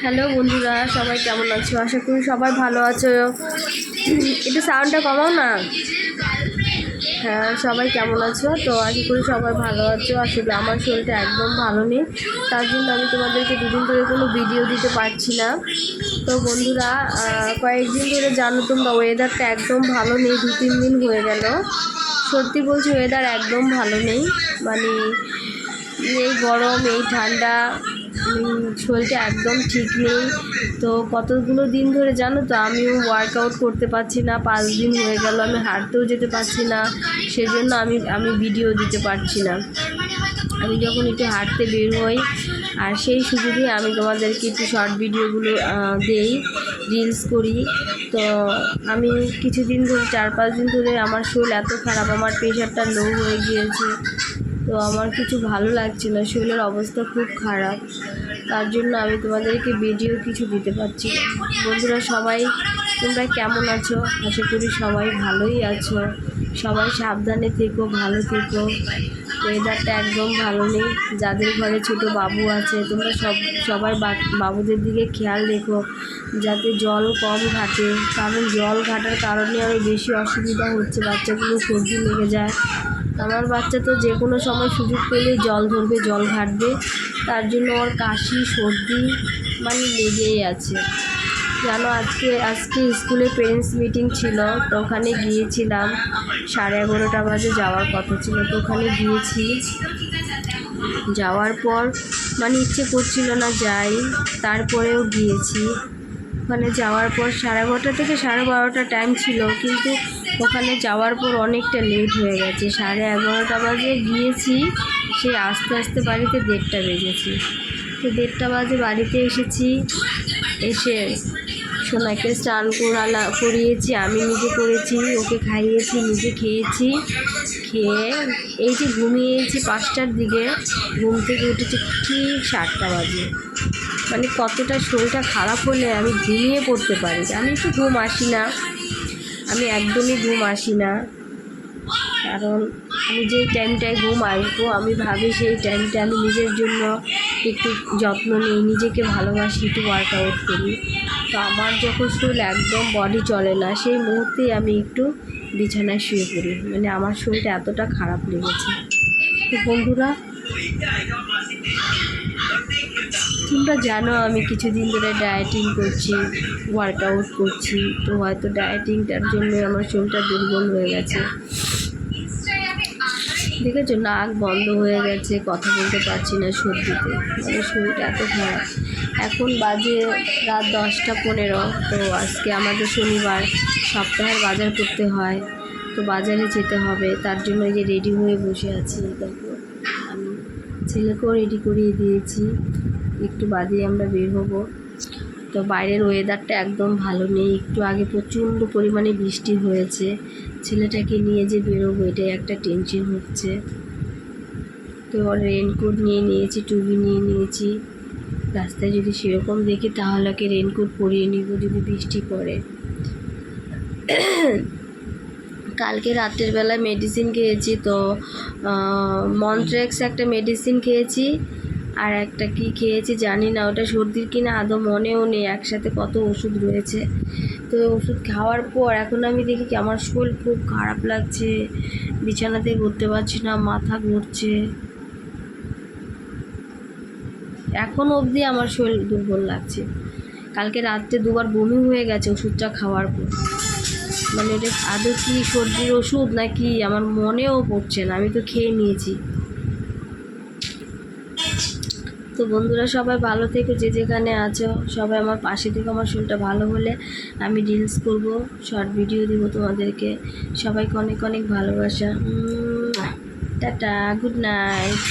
Hello বন্ধুরা, সবাই কেমন আছো? আশা করি সবাই ভালো আছো। একটু সাউন্ডটা কমাও না। হ্যাঁ, সবাই কেমন আছো? তো আশা করি সবাই ভালো আছো। আসলে আমার শরীরটা একদম ভালো নেই, তার জন্য আমি তোমাদেরকে দুদিন ধরে কোনো ভিডিও দিতে পারছি না। তো বন্ধুরা, কয়েকদিন ধরে জানো তোমরা ওয়েদারটা একদম ভালো নেই। 2-3 দিন হয়ে গেল, সত্যি বলছি ওয়েদার একদম ভালো নেই। মানে এই গরম, এই ঠান্ডা, শরীরটা একদম ঠিক নেই। তো কতগুলো দিন ধরে জানো তো আমিও ওয়ার্কআউট করতে পারছি না। 5 দিন হয়ে গেল আমি হাঁটতেও যেতে পারছি না, সেজন্য আমি ভিডিও দিতে পারছি না। আমি যখন একটু হাঁটতে বের হই, আর সেই সুযোগে আমি তোমাদেরকে একটু শর্ট ভিডিওগুলো দেই, রিলস করি। তো আমি কিছুদিন ধরে 4-5 দিন ধরে আমার শরীর এত খারাপ, আমার প্রেশারটা লো হয়ে গিয়েছে। তো আমার কিছু ভালো লাগছে না, শরীরের অবস্থা খুব খারাপ, তার জন্য আমি তোমাদেরকে ভিডিও কিছু দিতে পারছি না। বন্ধুরা সবাই তোমরা কেমন আছো? আশা করি সবাই ভালোই আছো। সবাই সাবধানে থেকো, ভালো থেকো। ওয়েদারটা একদম ভালো নেই। যাদের ঘরে ছোট বাবু আছে তোমরা সবাই বাবুদের দিকে খেয়াল রেখো, যাতে জল কম ঘাটে, কারণ জল ঘাটার কারণে আরও বেশি অসুবিধা হচ্ছে, বাচ্চাগুলো সর্দি লেগে যায়। আমার বাচ্চা তো যে কোনো সময় সুযোগ পেলেই জল ধরবে, জল ঘাটবে, তার জন্য ওর কাশি সর্দি মানে লেগেই আছে। জানো আজকে স্কুলে পেরেন্টস মিটিং ছিল, তো ওখানে গিয়েছিলাম। 11:30 বাজে যাওয়ার কথা ছিল, তো ওখানে গিয়েছি। যাওয়ার পর মানে ইচ্ছে করছিল না যাই, তারপরেও গিয়েছি। ওখানে যাওয়ার পর 11:30 থেকে 12:30 টাইম ছিল, কিন্তু ওখানে যাওয়ার পর অনেকটা লেট হয়ে গেছে। 11:30 বাজে গিয়েছি, সেই আস্তে আস্তে বাড়িতে 1:30 বেজেছি। তো 1:30 বাজে বাড়িতে এসেছি। এসে সোনাকে স্নান করিয়েছি, আমি নিজে করেছি, ওকে খাইয়েছি, নিজে খেয়েছি। খেয়ে এই যে ঘুমিয়েছি 5টার দিকে, ঘুম থেকে উঠেছি ঠিক 7টা বাজে। মানে কতটা শরীরটা খারাপ হলে আমি ঘুমিয়ে পড়তে পারি। আমি তো ঘুম আসি না, আমি একদমই ঘুম আসি না। কারণ আমি যেই টাইমটায় ঘুম আসবো আমি ভাবি সেই টাইমটা আমি নিজের জন্য একটু যত্ন নিই, নিজেকে ভালোবাসি, একটু ওয়ার্কআউট করি। তো আমার যখন শরীর একদম বডি চলে না, সেই মুহূর্তেই আমি একটু বিছানায় শুয়ে পড়ি। মানে আমার শরীরটা এতটা খারাপ লেগেছে। তো বন্ধুরা তোমরা জানো আমি কিছুদিন ধরে ডায়েটিং করছি, ওয়ার্কআউট করছি। তো হয়তো ডায়েটিংটার জন্য আমার শরীরটা দুর্বল হয়ে গেছে। দেখেছো, নাক বন্ধ হয়ে গেছে, কথা বলতে পারছি না সর্দিতে। মানে শরীরটা এত খারাপ। এখন বাজে রাত 10টা 15। তো আজকে আমাদের শনিবার, সপ্তাহের বাজার করতে হয়, তো বাজারে যেতে হবে। তার জন্য এই যে রেডি হয়ে বসে আছি। দেখো আমি ছেলেকেও রেডি করিয়ে দিয়েছি, একটু বাদেই আমরা বের হব। তো বাইরের ওয়েদারটা একদম ভালো নেই। একটু আগে প্রচণ্ড পরিমাণে বৃষ্টি হয়েছে। ছেলেটাকে নিয়ে যে বেরোবো এটাই একটা টেনশন হচ্ছে। তো রেনকোট নিয়ে নিয়েছি, টুপি নিয়ে নিয়েছি। রাস্তায় যদি সেরকম দেখি তাহলে ওকে রেনকোট পরিয়ে নিব যদি বৃষ্টি পড়ে। কালকে রাতের বেলায় মেডিসিন খেয়েছি, তো মন্ট্রেক্স একটা মেডিসিন খেয়েছি, আর একটা কি খেয়েছি জানি না, ওটা সর্দির কিনা আদৌ মনেও নেই। একসাথে কত ওষুধ রয়েছে। তো ওষুধ খাওয়ার পর এখন আমি দেখি কি আমার শরীর খুব খারাপ লাগছে, বিছানাতে ঘুরতে পারছি না, মাথা ঘুরছে। এখন অবধি আমার শরীর দুর্বল লাগছে। কালকে রাত্রে 2বার বমি হয়ে গেছে ওষুধটা খাওয়ার পর। মানে এটা আদৌ কি সর্দির ওষুধ নাকি আমার মনেও পড়ছে না, আমি তো খেয়ে নিয়েছি। তো বন্ধুরা সবাই ভালো থেকো, যে যেখানে আছো সবাই আমার পাশে থেকে। আমার শরীরটা ভালো হলে আমি রিলস করব, শর্ট ভিডিও দিব তোমাদেরকে। সবাইকে অনেক অনেক ভালোবাসা। Tata, good night.